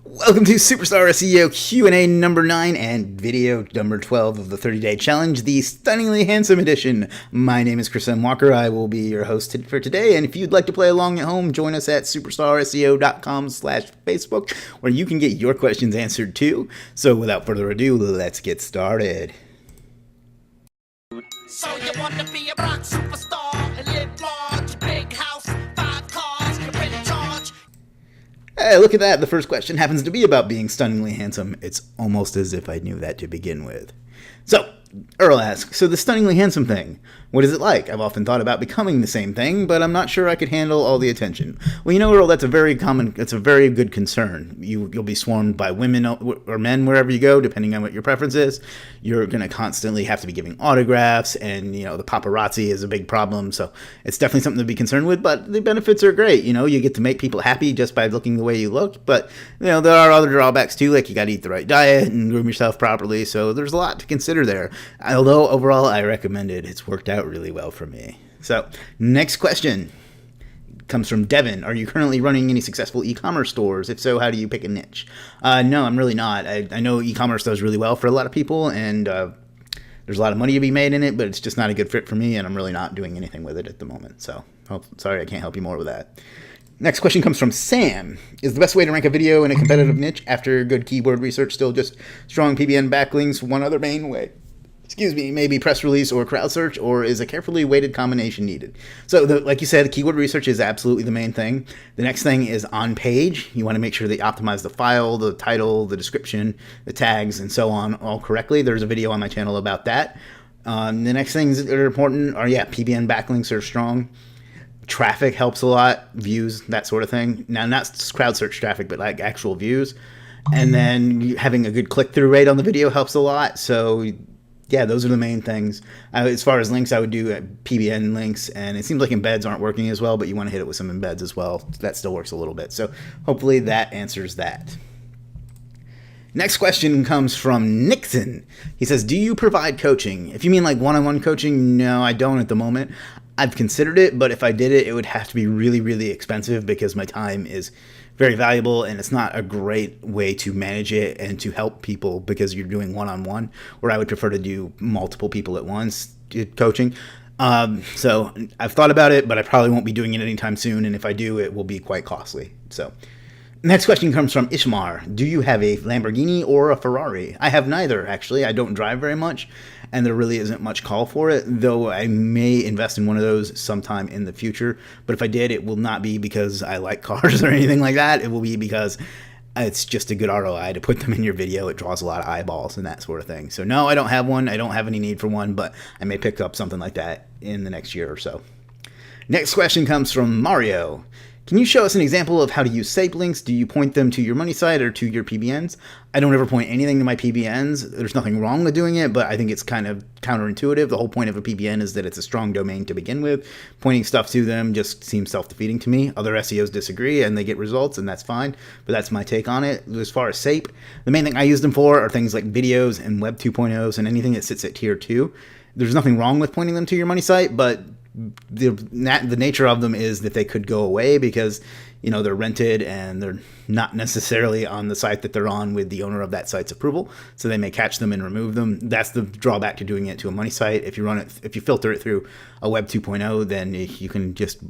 Welcome to Superstar SEO Q&A number 9 and video number 12 of the 30-day challenge, the stunningly handsome edition. My name is Chris M. Walker. I will be your host for today, and if you'd like to play along at home, join us at superstarseo.com/Facebook, where you can get your questions answered too. So without further ado, let's get started. So you want to be a rock superstar and live large, big house, 5 cars, and a credit charge. Hey, look at that. The first question happens to be about being stunningly handsome. It's almost as if I knew that to begin with. So, Earl asks, so the stunningly handsome thing, what is it like? I've often thought about becoming the same thing, but I'm not sure I could handle all the attention. Well, you know, Earl, that's a very good concern. You'll be swarmed by women or men wherever you go, depending on what your preference is. You're going to constantly have to be giving autographs, and, you know, the paparazzi is a big problem, so it's definitely something to be concerned with, but the benefits are great. You know, you get to make people happy just by looking the way you look, but, you know, there are other drawbacks too, like you got to eat the right diet and groom yourself properly, so there's a lot to consider there. Although, overall, I recommend it. It's worked out really well for me. So, next question comes from Devin. Are you currently running any successful e-commerce stores? If so, how do you pick a niche? No, I'm really not. I know e-commerce does really well for a lot of people, and there's a lot of money to be made in it, but it's just not a good fit for me, and I'm really not doing anything with it at the moment. So, sorry, I can't help you more with that. Next question comes from Sam. Is the best way to rank a video in a competitive niche after good keyword research still just strong PBN backlinks? One other main way, maybe press release or crowd search, or is a carefully weighted combination needed? So, like you said, keyword research is absolutely the main thing. The next thing is on page. You want to make sure that you optimize the file, the title, the description, the tags, and so on all correctly. There's a video on my channel about that. The next things that are important are, PBN backlinks are strong. Traffic helps a lot, views, that sort of thing. Now, not crowd search traffic, but like actual views. And then having a good click-through rate on the video helps a lot. So, yeah, those are the main things. As far as links, I would do PBN links, and it seems like embeds aren't working as well, but you want to hit it with some embeds as well. That still works a little bit. So hopefully that answers that. Next question comes from Nixon. He says, do you provide coaching? If you mean like one-on-one coaching, no, I don't at the moment. I've considered it, but if I did it, it would have to be really, really expensive because my time is very valuable, and it's not a great way to manage it and to help people because you're doing one-on-one, where I would prefer to do multiple people at once coaching. So I've thought about it, but I probably won't be doing it anytime soon, and if I do, it will be quite costly. So next question comes from Ishmar. Do you have a Lamborghini or a Ferrari? I have neither, actually. I don't drive very much, and there really isn't much call for it, though I may invest in one of those sometime in the future. But if I did, it will not be because I like cars or anything like that. It will be because it's just a good ROI to put them in your video. It draws a lot of eyeballs and that sort of thing. So no, I don't have one. I don't have any need for one, but I may pick up something like that in the next year or so. Next question comes from Mario. Can you show us an example of how to use SEO links? Do you point them to your money site or to your PBNs? I don't ever point anything to my PBNs. There's nothing wrong with doing it, but I think it's kind of counterintuitive. The whole point of a PBN is that it's a strong domain to begin with. Pointing stuff to them just seems self-defeating to me. Other SEOs disagree and they get results, and that's fine, but that's my take on it. As far as SEO, the main thing I use them for are things like videos and Web 2.0s and anything that sits at tier 2. There's nothing wrong with pointing them to your money site, but the nature of them is that they could go away because, you know, they're rented and they're not necessarily on the site that they're on with the owner of that site's approval. So they may catch them and remove them. That's the drawback to doing it to a money site. If you filter it through a Web 2.0, then you can just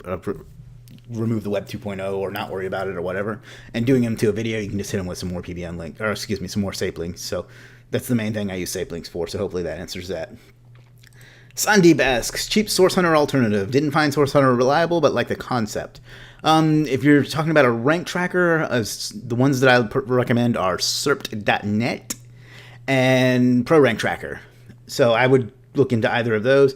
remove the Web 2.0 or not worry about it or whatever. And doing them to a video, you can just hit them with some more PBN link, or some more SEO links. So that's the main thing I use SEO links for. So hopefully that answers that. Sandeep asks, cheap Source Hunter alternative. Didn't find Source Hunter reliable, but like the concept. If you're talking about a rank tracker, the ones that I recommend are serpt.net and ProRank Tracker. So I would look into either of those.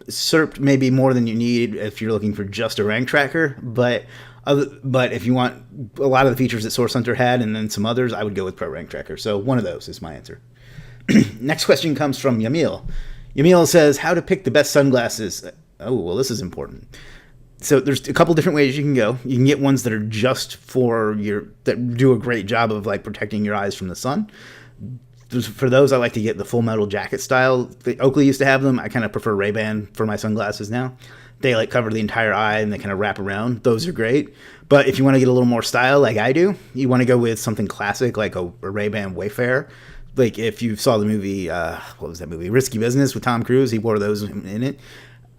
Serpt may be more than you need if you're looking for just a rank tracker, but if you want a lot of the features that Source Hunter had and then some others, I would go with ProRank Tracker. So one of those is my answer. Next question comes from Yamil. Yamil says, how to pick the best sunglasses. Oh, well, this is important. So there's a couple different ways you can go. You can get ones that are just that do a great job of like protecting your eyes from the sun. For those, I like to get the full metal jacket style. Oakley used to have them. I kind of prefer Ray-Ban for my sunglasses now. they like cover the entire eye and they kind of wrap around. Those are great. But if you want to get a little more style like I do, you want to go with something classic like a Ray-Ban Wayfarer. Like if you saw the movie, what was that movie? Risky Business with Tom Cruise. He wore those in it.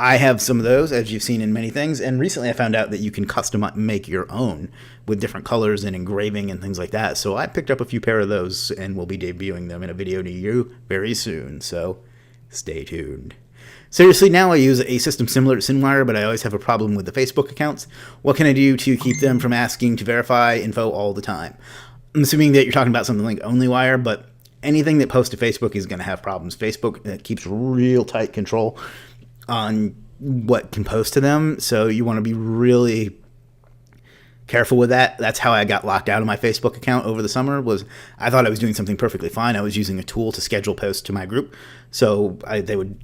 I have some of those, as you've seen in many things. And recently I found out that you can make your own with different colors and engraving and things like that. So I picked up a few pair of those and will be debuting them in a video to you very soon. So stay tuned. Seriously, now I use a system similar to Cinewire, but I always have a problem with the Facebook accounts. What can I do to keep them from asking to verify info all the time? I'm assuming that you're talking about something like OnlyWire, but anything that posts to Facebook is going to have problems. Facebook keeps real tight control on what can post to them, so you want to be really careful with that. That's how I got locked out of my Facebook account over the summer. Was I thought I was doing something perfectly fine. I was using a tool to schedule posts to my group, so they would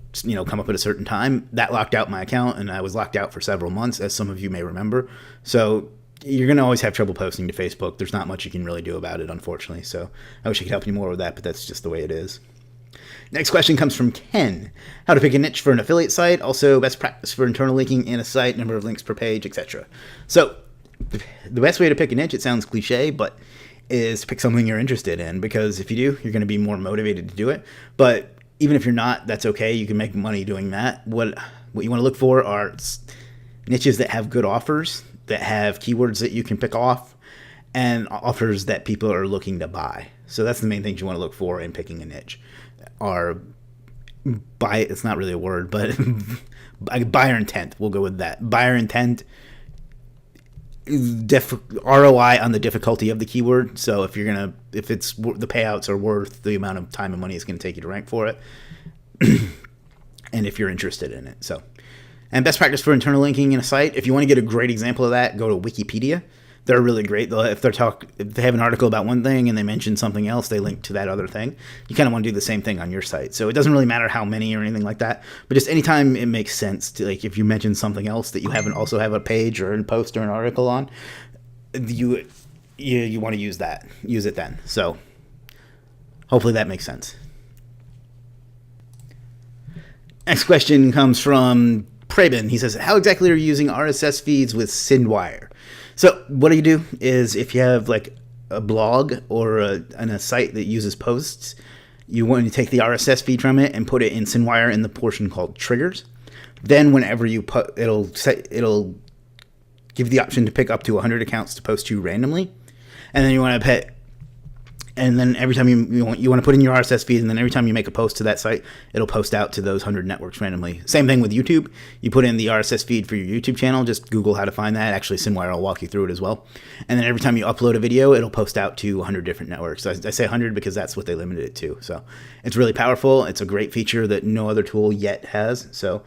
come up at a certain time. That locked out my account, and I was locked out for several months, as some of you may remember. So you're going to always have trouble posting to Facebook. There's not much you can really do about it, unfortunately. So I wish I could help you more with that, but that's just the way it is. Next question comes from Ken. How to pick a niche for an affiliate site, also best practice for internal linking in a site, number of links per page, etc. So the best way to pick a niche, it sounds cliche, but is pick something you're interested in, because if you do, you're going to be more motivated to do it. But even if you're not, that's okay. You can make money doing that. What you want to look for are niches that have good offers, that have keywords that you can pick off, and offers that people are looking to buy. So that's the main things you want to look for in picking a niche. It's not really a word, but buyer intent. We'll go with that. Buyer intent, ROI on the difficulty of the keyword. So if it's the payouts are worth the amount of time and money it's going to take you to rank for it, and if you're interested in it. And best practice for internal linking in a site. If you want to get a great example of that, go to Wikipedia. They're really great. If they have an article about one thing and they mention something else, they link to that other thing. You kind of want to do the same thing on your site. So it doesn't really matter how many or anything like that, but just anytime it makes sense to, like, if you mention something else that you haven't also have a page or a post or an article on, you want to use that. Use it then. So hopefully that makes sense. Next question comes from Preben. He says, how exactly are you using RSS feeds with Cinewire? So what do you do is, if you have like a blog or a site that uses posts, you want to take the RSS feed from it and put it in Cinewire in the portion called triggers. Then whenever you put, it'll give the option to pick up to 100 accounts to post to randomly. And then you want to put, and then every time you want to put in your RSS feed, and then every time you make a post to that site, it'll post out to those 100 networks randomly. Same thing with YouTube. You put in the RSS feed for your YouTube channel. Just Google how to find that. Actually, Cinewire will walk you through it as well. And then every time you upload a video, it'll post out to 100 different networks. I say 100 because that's what they limited it to. So it's really powerful. It's a great feature that no other tool yet has. So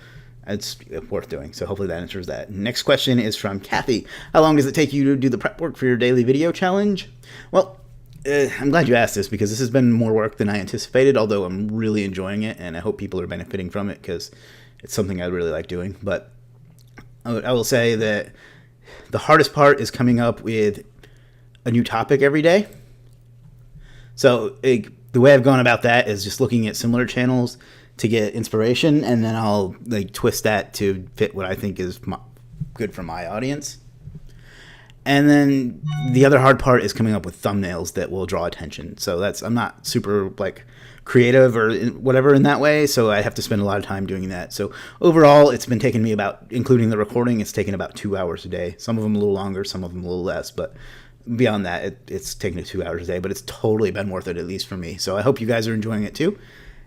it's worth doing. So hopefully that answers that. Next question is from Kathy. How long does it take you to do the prep work for your daily video challenge? Well, I'm glad you asked this, because this has been more work than I anticipated, although I'm really enjoying it, and I hope people are benefiting from it, because it's something I really like doing. But I will say that the hardest part is coming up with a new topic every day. So the way I've gone about that is just looking at similar channels to get inspiration, and then I'll twist that to fit what I think is good for my audience. And then the other hard part is coming up with thumbnails that will draw attention. So I'm not super creative or whatever in that way, so I have to spend a lot of time doing that. So overall, it's been taking me including the recording, it's taken about 2 hours a day. Some of them a little longer, some of them a little less, but beyond that, it's taken 2 hours a day. But it's totally been worth it, at least for me. So I hope you guys are enjoying it too.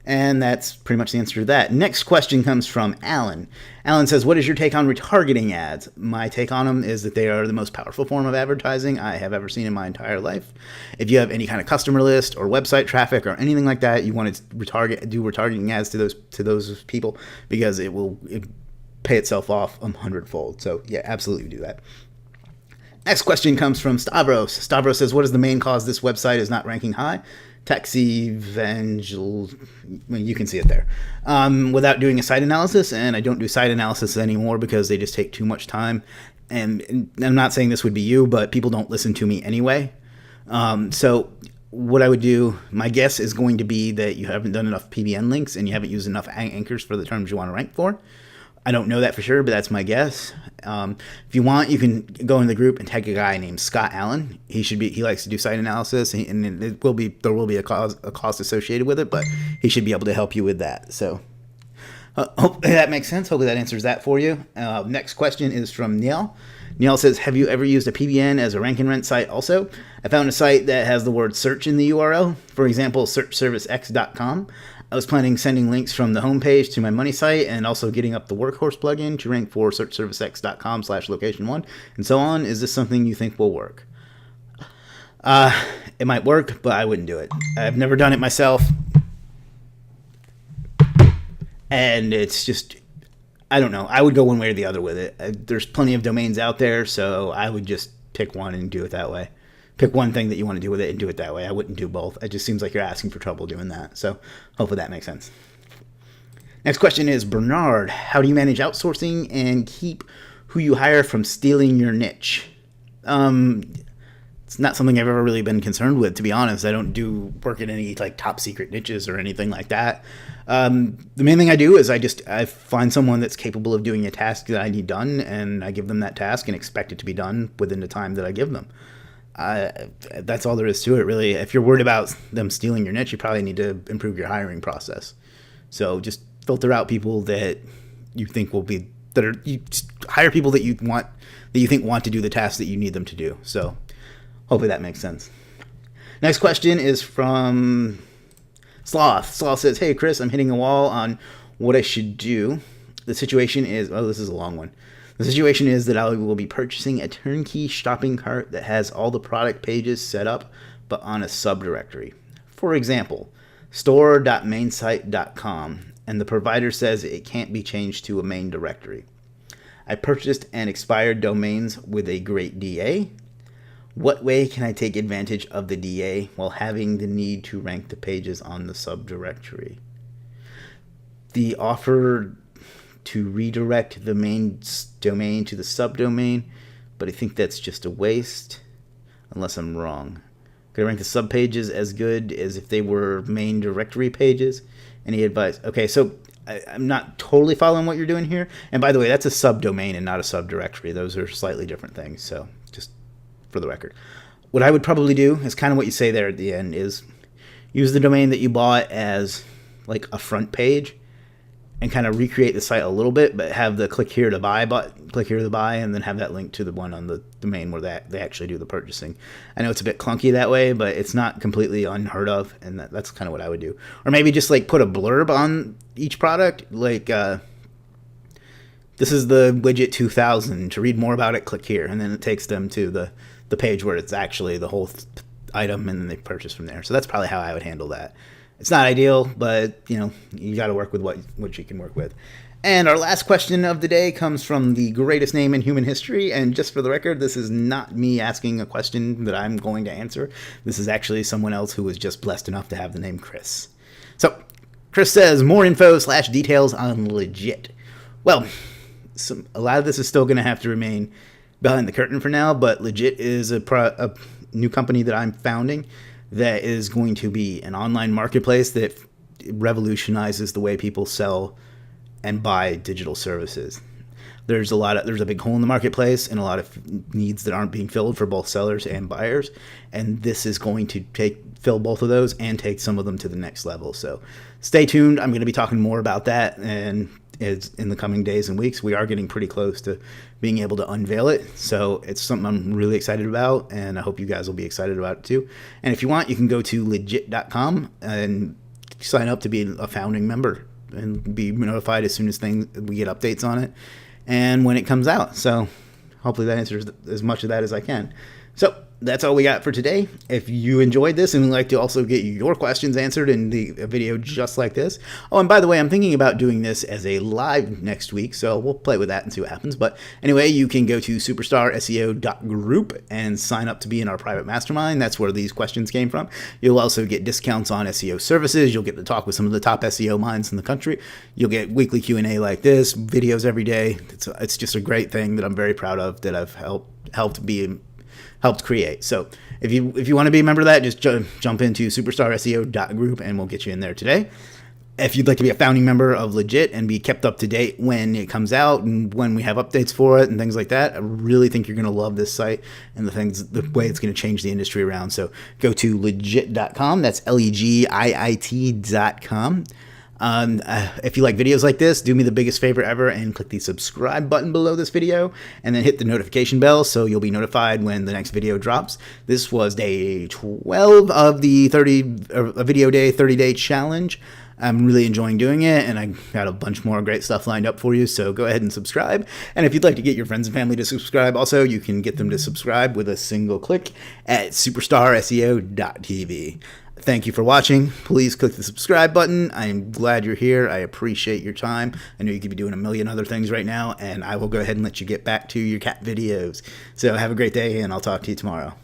And that's pretty much the answer to that. Next question comes from Alan. Alan says, what is your take on retargeting ads? My take on them is that they are the most powerful form of advertising I have ever seen in my entire life. If you have any kind of customer list or website traffic or anything like that, you want to do retargeting ads to those people, because it will pay itself off 100-fold. So yeah, absolutely do that. Next question comes from Stavros. Stavros says, what is the main cause this website is not ranking high? Taxi Evangel, you can see it there. Without doing a site analysis, and I don't do site analysis anymore because they just take too much time. And I'm not saying this would be you, but people don't listen to me anyway. So what I would do, my guess is going to be that you haven't done enough PBN links and you haven't used enough anchors for the terms you want to rank for. I don't know that for sure, but that's my guess. If you want, you can go in the group and tag a guy named Scott Allen. He likes to do site analysis, and there will be a cost associated with it, but he should be able to help you with that. So hopefully that makes sense. Hopefully that answers that for you. Next question is from Neil. Neil says, have you ever used a PBN as a rank and rent site also? I found a site that has the word search in the URL. For example, searchservicex.com. I was planning sending links from the homepage to my money site and also getting up the workhorse plugin to rank for searchservicex.com/location1 and so on. Is this something you think will work? It might work, but I wouldn't do it. I've never done it myself. And it's just, I don't know. I would go one way or the other with it. There's plenty of domains out there, so I would just pick one and do it that way. Pick one thing that you want to do with it and do it that way. I wouldn't do both. It just seems like you're asking for trouble doing that. So hopefully that makes sense. Next question is Bernard. How do you manage outsourcing and keep who you hire from stealing your niche? It's not something I've ever really been concerned with, to be honest. I don't do work in any like top secret niches or anything like that. The main thing I do is I find someone that's capable of doing a task that I need done, and I give them that task and expect it to be done within the time that I give them. That's all there is to it, really. If you're worried about them stealing your niche, you probably need to improve your hiring process. So just filter out people that you think hire people that you think want to do the tasks that you need them to do. So hopefully that makes sense. Next question is from Sloth. Sloth says, hey Chris, I'm hitting a wall on what I should do. The situation is, this is a long one. The situation is that I will be purchasing a turnkey shopping cart that has all the product pages set up, but on a subdirectory. For example, store.mainsite.com, and the provider says it can't be changed to a main directory. I purchased an expired domains with a great DA. What way can I take advantage of the DA while having the need to rank the pages on the subdirectory? The offer to redirect the main domain to the subdomain, but I think that's just a waste, unless I'm wrong. Could I rank the subpages as good as if they were main directory pages? Any advice? Okay, so I'm not totally following what you're doing here. And by the way, that's a subdomain and not a subdirectory. Those are slightly different things, so just for the record. What I would probably do is kind of what you say there at the end, is use the domain that you bought as like a front page and kind of recreate the site a little bit, but have the click here to buy button, click here to buy, and then have that link to the one on the domain where they actually do the purchasing. I know it's a bit clunky that way, but it's not completely unheard of, and that's kind of what I would do. Or maybe just like put a blurb on each product, like this is the Legiit 2000. To read more about it, click here, and then it takes them to the page where it's actually the whole item, and then they purchase from there. So that's probably how I would handle that. It's not ideal, but you got to work with what you can work with. And our last question of the day comes from the greatest name in human history. And just for the record, this is not me asking a question that I'm going to answer. This is actually someone else who was just blessed enough to have the name Chris. So Chris says, more info/details on Legiit. Well, a lot of this is still going to have to remain behind the curtain for now, but Legiit is a new company that I'm founding that is going to be an online marketplace that revolutionizes the way people sell and buy digital services. There's a big hole in the marketplace and a lot of needs that aren't being filled for both sellers and buyers, and this is going to fill both of those and take some of them to the next level. So stay tuned. I'm going to be talking more about that, and in the coming days and weeks. We are getting pretty close to being able to unveil it, so it's something I'm really excited about, and I hope you guys will be excited about it too. And if you want, you can go to Legiit.com and sign up to be a founding member and be notified as soon as we get updates on it and when it comes out. So hopefully that answers as much of that as I can. So that's all we got for today. If you enjoyed this and would like to also get your questions answered in a video just like this. Oh, and by the way, I'm thinking about doing this as a live next week, so we'll play with that and see what happens. But anyway, you can go to superstarseo.group and sign up to be in our private mastermind. That's where these questions came from. You'll also get discounts on SEO services. You'll get to talk with some of the top SEO minds in the country. You'll get weekly Q&A like this, videos every day. It's just a great thing that I'm very proud of, that I've helped create. So if you want to be a member of that, just jump into superstarseo.group and we'll get you in there today. If you'd like to be a founding member of Legiit and be kept up to date when it comes out and when we have updates for it and things like that, I really think you're going to love this site and the way it's going to change the industry around. So go to legiit.com. That's Legiit.com. If you like videos like this, do me the biggest favor ever and click the subscribe button below this video and then hit the notification bell so you'll be notified when the next video drops. This was day 12 of the video day 30-day challenge. I'm really enjoying doing it, and I got a bunch more great stuff lined up for you, so go ahead and subscribe. And if you'd like to get your friends and family to subscribe also, you can get them to subscribe with a single click at superstarseo.tv. Thank you for watching. Please click the subscribe button. I'm glad you're here. I appreciate your time. I know you could be doing a million other things right now, and I will go ahead and let you get back to your cat videos. So have a great day, and I'll talk to you tomorrow.